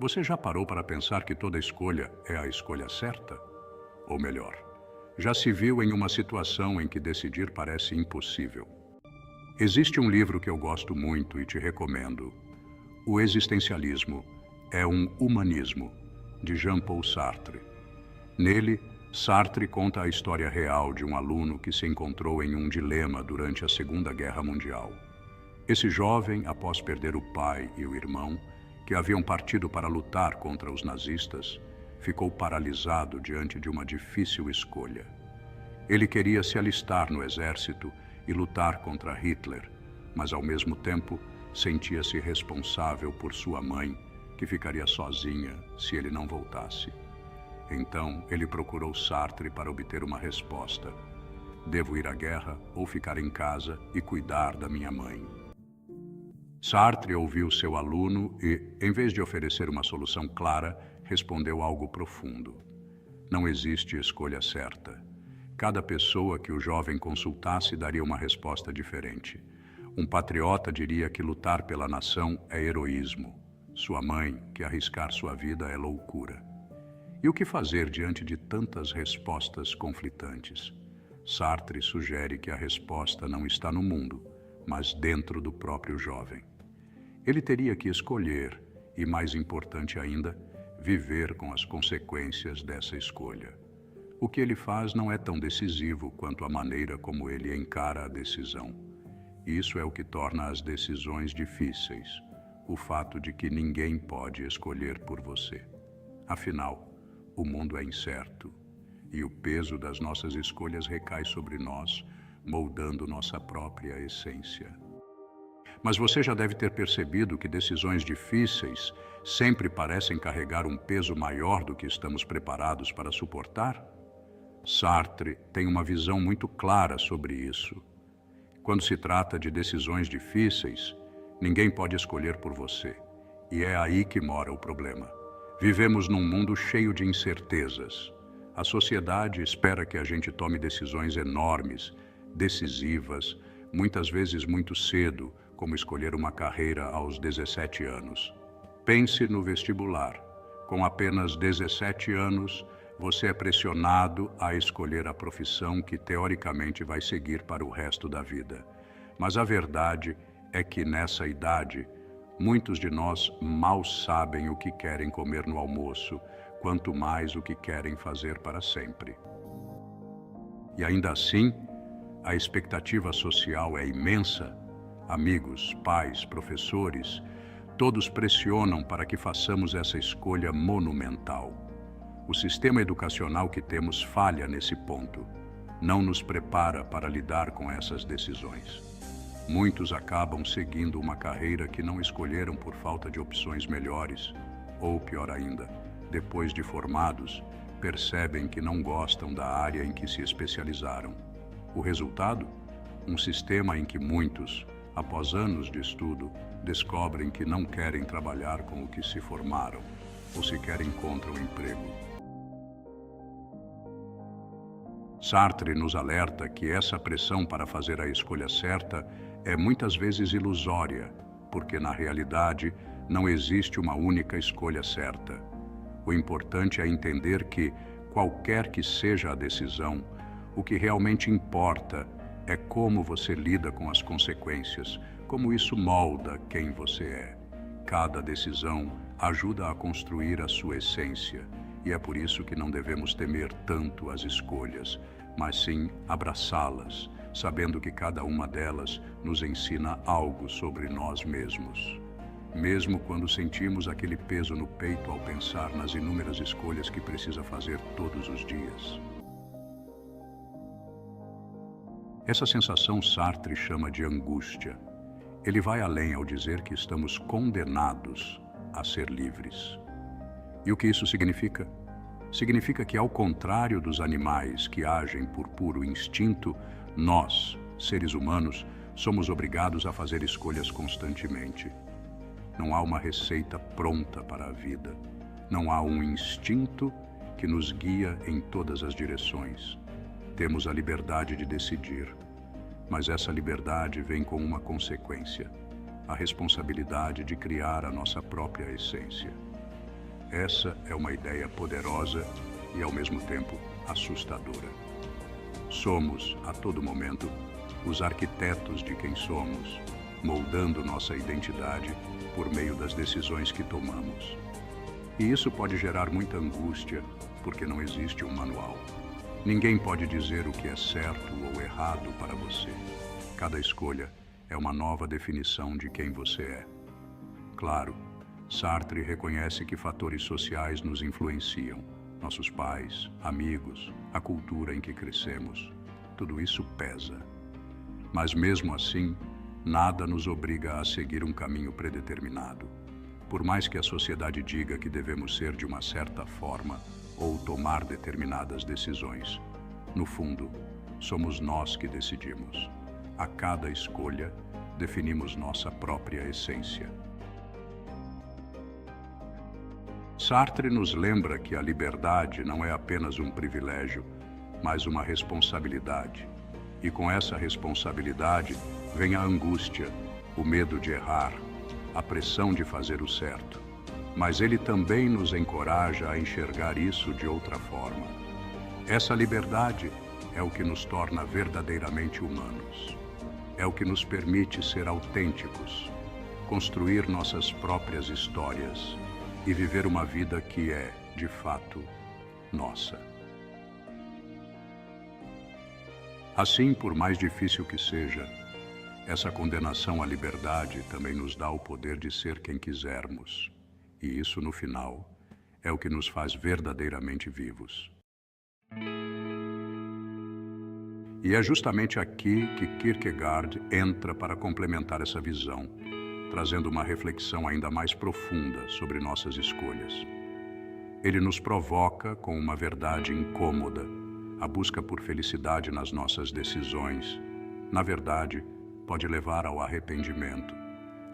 Você já parou para pensar que toda escolha é a escolha certa? Ou melhor, já se viu em uma situação em que decidir parece impossível? Existe um livro que eu gosto muito e te recomendo. O Existencialismo é um Humanismo, de Jean-Paul Sartre. Nele, Sartre conta a história real de um aluno que se encontrou em um dilema durante a Segunda Guerra Mundial. Esse jovem, após perder o pai e o irmão, que haviam partido para lutar contra os nazistas, ficou paralisado diante de uma difícil escolha. Ele queria se alistar no exército e lutar contra Hitler, mas ao mesmo tempo sentia-se responsável por sua mãe, que ficaria sozinha se ele não voltasse. Então ele procurou Sartre para obter uma resposta. Devo ir à guerra ou ficar em casa e cuidar da minha mãe? Sartre ouviu seu aluno e, em vez de oferecer uma solução clara, respondeu algo profundo. Não existe escolha certa. Cada pessoa que o jovem consultasse daria uma resposta diferente. Um patriota diria que lutar pela nação é heroísmo. Sua mãe, que arriscar sua vida é loucura. E o que fazer diante de tantas respostas conflitantes? Sartre sugere que a resposta não está no mundo, mas dentro do próprio jovem. Ele teria que escolher e, mais importante ainda, viver com as consequências dessa escolha. O que ele faz não é tão decisivo quanto a maneira como ele encara a decisão. Isso é o que torna as decisões difíceis, o fato de que ninguém pode escolher por você. Afinal, o mundo é incerto e o peso das nossas escolhas recai sobre nós, moldando nossa própria essência. Mas você já deve ter percebido que decisões difíceis sempre parecem carregar um peso maior do que estamos preparados para suportar? Sartre tem uma visão muito clara sobre isso. Quando se trata de decisões difíceis, ninguém pode escolher por você. E é aí que mora o problema. Vivemos num mundo cheio de incertezas. A sociedade espera que a gente tome decisões enormes, decisivas, muitas vezes muito cedo, como escolher uma carreira aos 17 anos. Pense no vestibular. Com apenas 17 anos, você é pressionado a escolher a profissão que teoricamente vai seguir para o resto da vida. Mas a verdade é que nessa idade, muitos de nós mal sabem o que querem comer no almoço, quanto mais o que querem fazer para sempre. E ainda assim, a expectativa social é imensa. Amigos, pais, professores, todos pressionam para que façamos essa escolha monumental. O sistema educacional que temos falha nesse ponto. Não nos prepara para lidar com essas decisões. Muitos acabam seguindo uma carreira que não escolheram por falta de opções melhores, ou pior ainda, depois de formados, percebem que não gostam da área em que se especializaram. O resultado? Um sistema em que muitos, após anos de estudo, descobrem que não querem trabalhar com o que se formaram, ou sequer encontram emprego. Sartre nos alerta que essa pressão para fazer a escolha certa é muitas vezes ilusória, porque na realidade não existe uma única escolha certa. O importante é entender que, qualquer que seja a decisão, o que realmente importa é como você lida com as consequências, como isso molda quem você é. Cada decisão ajuda a construir a sua essência, e é por isso que não devemos temer tanto as escolhas, mas sim abraçá-las, sabendo que cada uma delas nos ensina algo sobre nós mesmos. Mesmo quando sentimos aquele peso no peito ao pensar nas inúmeras escolhas que precisa fazer todos os dias. Essa sensação Sartre chama de angústia. Ele vai além ao dizer que estamos condenados a ser livres. E o que isso significa? Significa que, ao contrário dos animais que agem por puro instinto, nós, seres humanos, somos obrigados a fazer escolhas constantemente. Não há uma receita pronta para a vida. Não há um instinto que nos guia em todas as direções. Temos a liberdade de decidir, mas essa liberdade vem com uma consequência: a responsabilidade de criar a nossa própria essência. Essa é uma ideia poderosa e, ao mesmo tempo, assustadora. Somos, a todo momento, os arquitetos de quem somos, moldando nossa identidade por meio das decisões que tomamos. E isso pode gerar muita angústia, porque não existe um manual. Ninguém pode dizer o que é certo ou errado para você. Cada escolha é uma nova definição de quem você é. Claro, Sartre reconhece que fatores sociais nos influenciam. Nossos pais, amigos, a cultura em que crescemos. Tudo isso pesa. Mas mesmo assim, nada nos obriga a seguir um caminho predeterminado. Por mais que a sociedade diga que devemos ser de uma certa forma ou tomar determinadas decisões, no fundo, somos nós que decidimos. A cada escolha, definimos nossa própria essência. Sartre nos lembra que a liberdade não é apenas um privilégio, mas uma responsabilidade. E com essa responsabilidade vem a angústia, o medo de errar, a pressão de fazer o certo. Mas ele também nos encoraja a enxergar isso de outra forma. Essa liberdade é o que nos torna verdadeiramente humanos. É o que nos permite ser autênticos, construir nossas próprias histórias e viver uma vida que é, de fato, nossa. Assim, por mais difícil que seja, essa condenação à liberdade também nos dá o poder de ser quem quisermos. E isso, no final, é o que nos faz verdadeiramente vivos. E é justamente aqui que Kierkegaard entra para complementar essa visão, trazendo uma reflexão ainda mais profunda sobre nossas escolhas. Ele nos provoca com uma verdade incômoda, a busca por felicidade nas nossas decisões. Na verdade, pode levar ao arrependimento.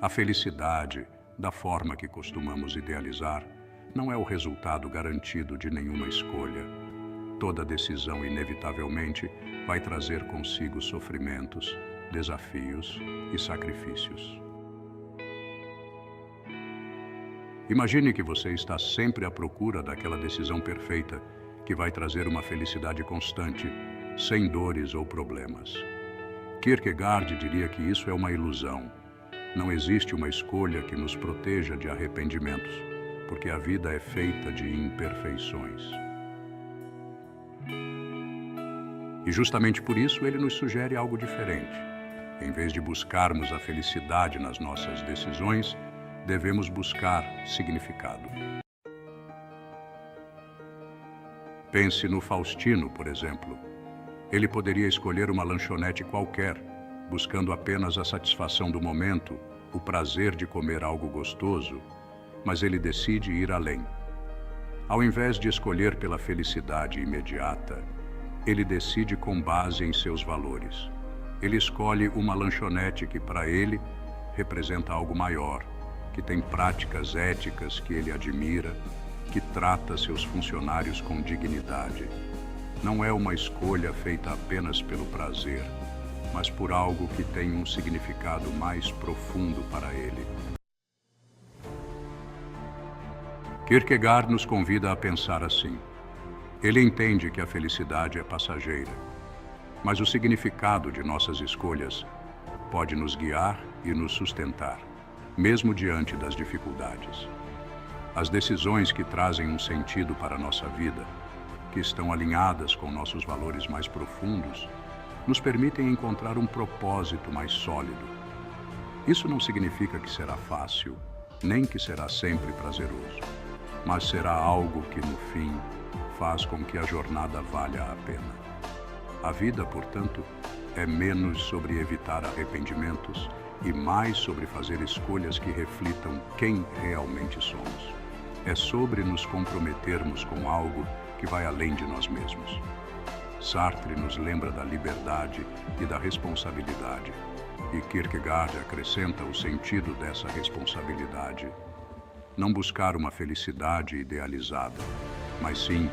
A felicidade, da forma que costumamos idealizar, não é o resultado garantido de nenhuma escolha. Toda decisão, inevitavelmente, vai trazer consigo sofrimentos, desafios e sacrifícios. Imagine que você está sempre à procura daquela decisão perfeita que vai trazer uma felicidade constante, sem dores ou problemas. Kierkegaard diria que isso é uma ilusão. Não existe uma escolha que nos proteja de arrependimentos, porque a vida é feita de imperfeições. E justamente por isso ele nos sugere algo diferente. Em vez de buscarmos a felicidade nas nossas decisões, devemos buscar significado. Pense no Faustino, por exemplo. Ele poderia escolher uma lanchonete qualquer, buscando apenas a satisfação do momento, o prazer de comer algo gostoso, mas ele decide ir além. Ao invés de escolher pela felicidade imediata, ele decide com base em seus valores. Ele escolhe uma lanchonete que, para ele, representa algo maior, que tem práticas éticas que ele admira, que trata seus funcionários com dignidade. Não é uma escolha feita apenas pelo prazer, mas por algo que tem um significado mais profundo para ele. Kierkegaard nos convida a pensar assim. Ele entende que a felicidade é passageira, mas o significado de nossas escolhas pode nos guiar e nos sustentar, mesmo diante das dificuldades. As decisões que trazem um sentido para a nossa vida, que estão alinhadas com nossos valores mais profundos, nos permitem encontrar um propósito mais sólido. Isso não significa que será fácil, nem que será sempre prazeroso, mas será algo que, no fim, faz com que a jornada valha a pena. A vida, portanto, é menos sobre evitar arrependimentos e mais sobre fazer escolhas que reflitam quem realmente somos. É sobre nos comprometermos com algo que vai além de nós mesmos. Sartre nos lembra da liberdade e da responsabilidade, e Kierkegaard acrescenta o sentido dessa responsabilidade. Não buscar uma felicidade idealizada, mas sim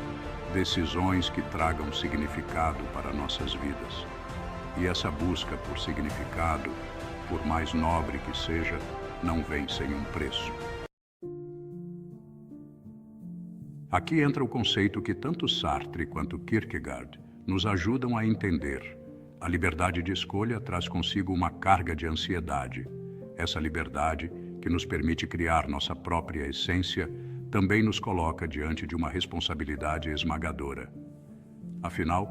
decisões que tragam significado para nossas vidas. E essa busca por significado, por mais nobre que seja, não vem sem um preço. Aqui entra o conceito que tanto Sartre quanto Kierkegaard nos ajudam a entender. A liberdade de escolha traz consigo uma carga de ansiedade. Essa liberdade, que nos permite criar nossa própria essência, também nos coloca diante de uma responsabilidade esmagadora. Afinal,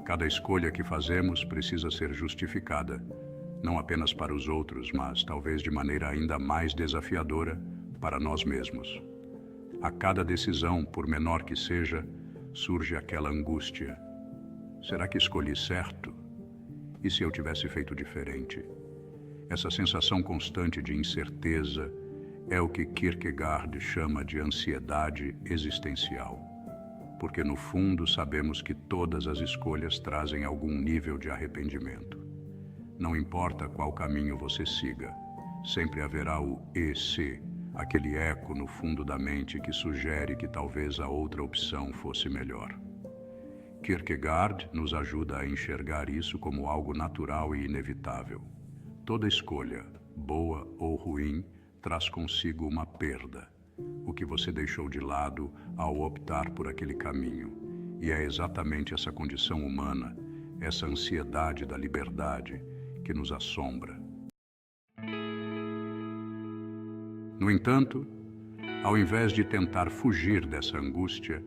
cada escolha que fazemos precisa ser justificada, não apenas para os outros, mas talvez de maneira ainda mais desafiadora para nós mesmos. A cada decisão, por menor que seja, surge aquela angústia. Será que escolhi certo? E se eu tivesse feito diferente? Essa sensação constante de incerteza é o que Kierkegaard chama de ansiedade existencial. Porque no fundo sabemos que todas as escolhas trazem algum nível de arrependimento. Não importa qual caminho você siga, sempre haverá o e se, aquele eco no fundo da mente que sugere que talvez a outra opção fosse melhor. Kierkegaard nos ajuda a enxergar isso como algo natural e inevitável. Toda escolha, boa ou ruim, traz consigo uma perda, o que você deixou de lado ao optar por aquele caminho. E é exatamente essa condição humana, essa ansiedade da liberdade, que nos assombra. No entanto, ao invés de tentar fugir dessa angústia,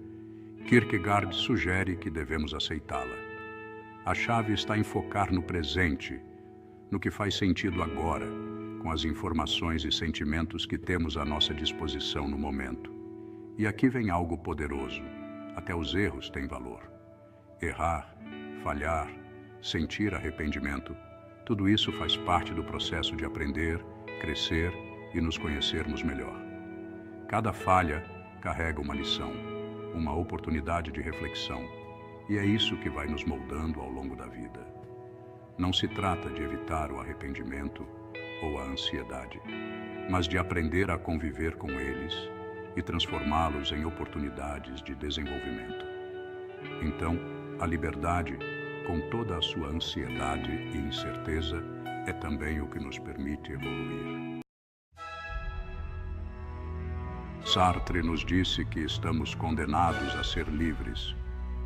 Kierkegaard sugere que devemos aceitá-la. A chave está em focar no presente, no que faz sentido agora, com as informações e sentimentos que temos à nossa disposição no momento. E aqui vem algo poderoso. Até os erros têm valor. Errar, falhar, sentir arrependimento, tudo isso faz parte do processo de aprender, crescer e nos conhecermos melhor. Cada falha carrega uma lição, uma oportunidade de reflexão, e é isso que vai nos moldando ao longo da vida. Não se trata de evitar o arrependimento ou a ansiedade, mas de aprender a conviver com eles e transformá-los em oportunidades de desenvolvimento. Então, a liberdade, com toda a sua ansiedade e incerteza, é também o que nos permite evoluir. Sartre nos disse que estamos condenados a ser livres,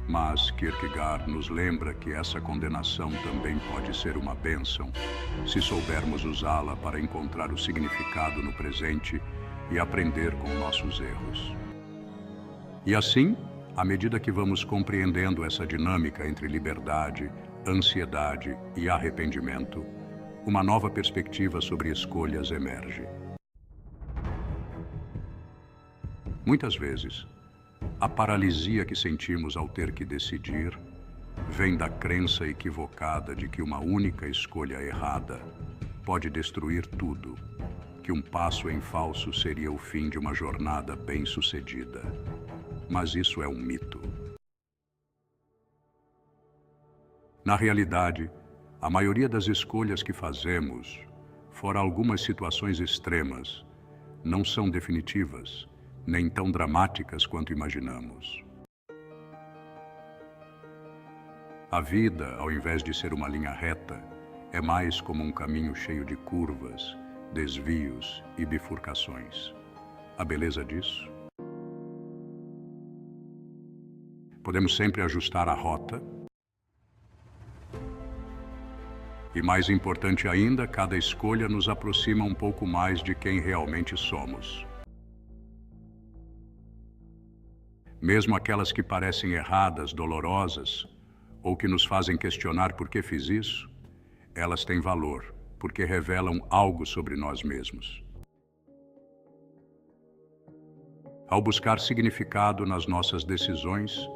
mas Kierkegaard nos lembra que essa condenação também pode ser uma bênção, se soubermos usá-la para encontrar o significado no presente e aprender com nossos erros. E assim, à medida que vamos compreendendo essa dinâmica entre liberdade, ansiedade e arrependimento, uma nova perspectiva sobre escolhas emerge. Muitas vezes, a paralisia que sentimos ao ter que decidir vem da crença equivocada de que uma única escolha errada pode destruir tudo, que um passo em falso seria o fim de uma jornada bem-sucedida. Mas isso é um mito. Na realidade, a maioria das escolhas que fazemos, fora algumas situações extremas, não são definitivas, nem tão dramáticas quanto imaginamos. A vida, ao invés de ser uma linha reta, é mais como um caminho cheio de curvas, desvios e bifurcações. A beleza disso? Podemos sempre ajustar a rota. E mais importante ainda, cada escolha nos aproxima um pouco mais de quem realmente somos. Mesmo aquelas que parecem erradas, dolorosas, ou que nos fazem questionar por que fiz isso, elas têm valor, porque revelam algo sobre nós mesmos. Ao buscar significado nas nossas decisões,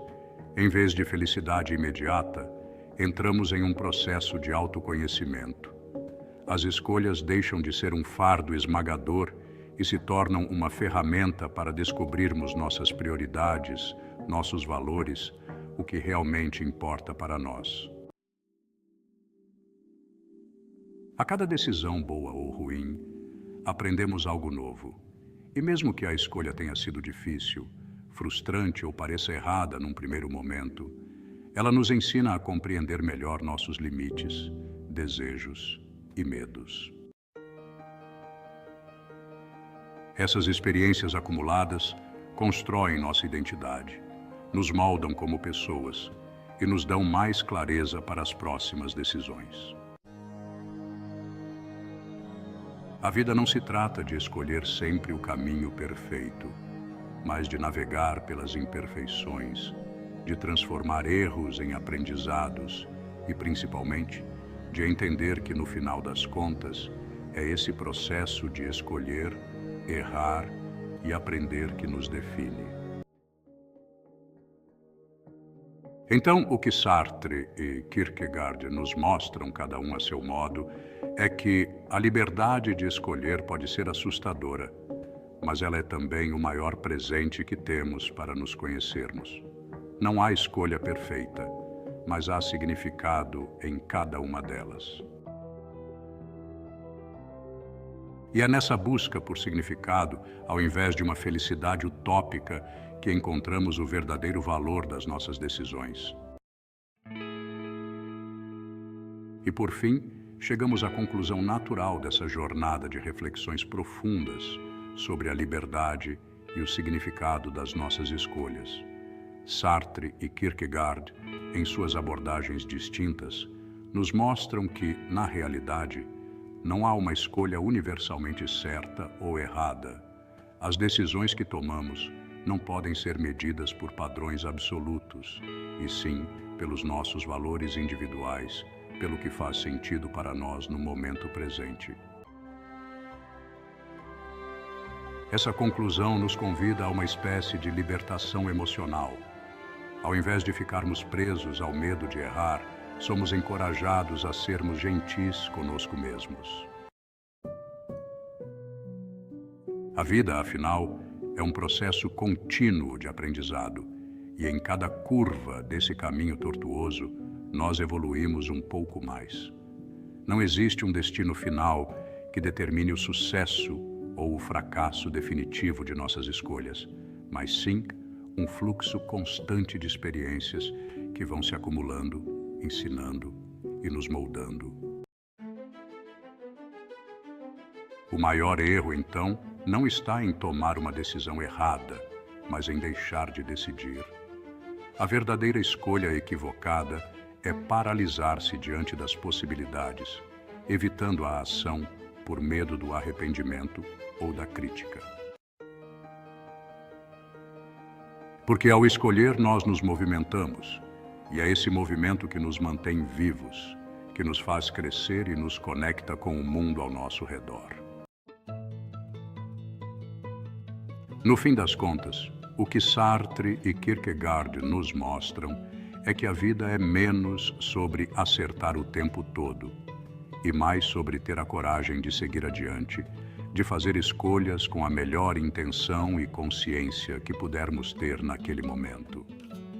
em vez de felicidade imediata, entramos em um processo de autoconhecimento. As escolhas deixam de ser um fardo esmagador e se tornam uma ferramenta para descobrirmos nossas prioridades, nossos valores, o que realmente importa para nós. A cada decisão, boa ou ruim, aprendemos algo novo. E mesmo que a escolha tenha sido difícil, frustrante ou pareça errada num primeiro momento, ela nos ensina a compreender melhor nossos limites, desejos e medos. Essas experiências acumuladas constroem nossa identidade, nos moldam como pessoas e nos dão mais clareza para as próximas decisões. A vida não se trata de escolher sempre o caminho perfeito, mas de navegar pelas imperfeições, de transformar erros em aprendizados e, principalmente, de entender que, no final das contas, é esse processo de escolher, errar e aprender que nos define. Então, o que Sartre e Kierkegaard nos mostram, cada um a seu modo, é que a liberdade de escolher pode ser assustadora, mas ela é também o maior presente que temos para nos conhecermos. Não há escolha perfeita, mas há significado em cada uma delas. E é nessa busca por significado, ao invés de uma felicidade utópica, que encontramos o verdadeiro valor das nossas decisões. E por fim, chegamos à conclusão natural dessa jornada de reflexões profundas sobre a liberdade e o significado das nossas escolhas. Sartre e Kierkegaard, em suas abordagens distintas, nos mostram que, na realidade, não há uma escolha universalmente certa ou errada. As decisões que tomamos não podem ser medidas por padrões absolutos, e sim pelos nossos valores individuais, pelo que faz sentido para nós no momento presente. Essa conclusão nos convida a uma espécie de libertação emocional. Ao invés de ficarmos presos ao medo de errar, somos encorajados a sermos gentis conosco mesmos. A vida, afinal, é um processo contínuo de aprendizado, e em cada curva desse caminho tortuoso, nós evoluímos um pouco mais. Não existe um destino final que determine o sucesso ou o fracasso definitivo de nossas escolhas, mas sim um fluxo constante de experiências que vão se acumulando, ensinando e nos moldando. O maior erro, então, não está em tomar uma decisão errada, mas em deixar de decidir. A verdadeira escolha equivocada é paralisar-se diante das possibilidades, evitando a ação por medo do arrependimento ou da crítica. Porque ao escolher nós nos movimentamos, e é esse movimento que nos mantém vivos, que nos faz crescer e nos conecta com o mundo ao nosso redor. No fim das contas, o que Sartre e Kierkegaard nos mostram é que a vida é menos sobre acertar o tempo todo e mais sobre ter a coragem de seguir adiante, de fazer escolhas com a melhor intenção e consciência que pudermos ter naquele momento.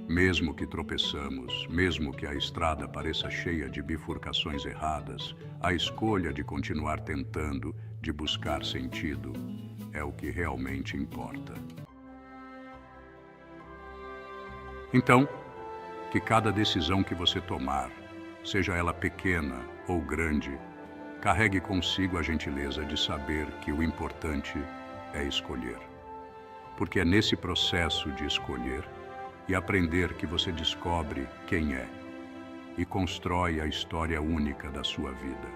Mesmo que tropeçamos, mesmo que a estrada pareça cheia de bifurcações erradas, a escolha de continuar tentando, de buscar sentido, é o que realmente importa. Então, que cada decisão que você tomar, seja ela pequena ou grande, carregue consigo a gentileza de saber que o importante é escolher. Porque é nesse processo de escolher e aprender que você descobre quem é e constrói a história única da sua vida.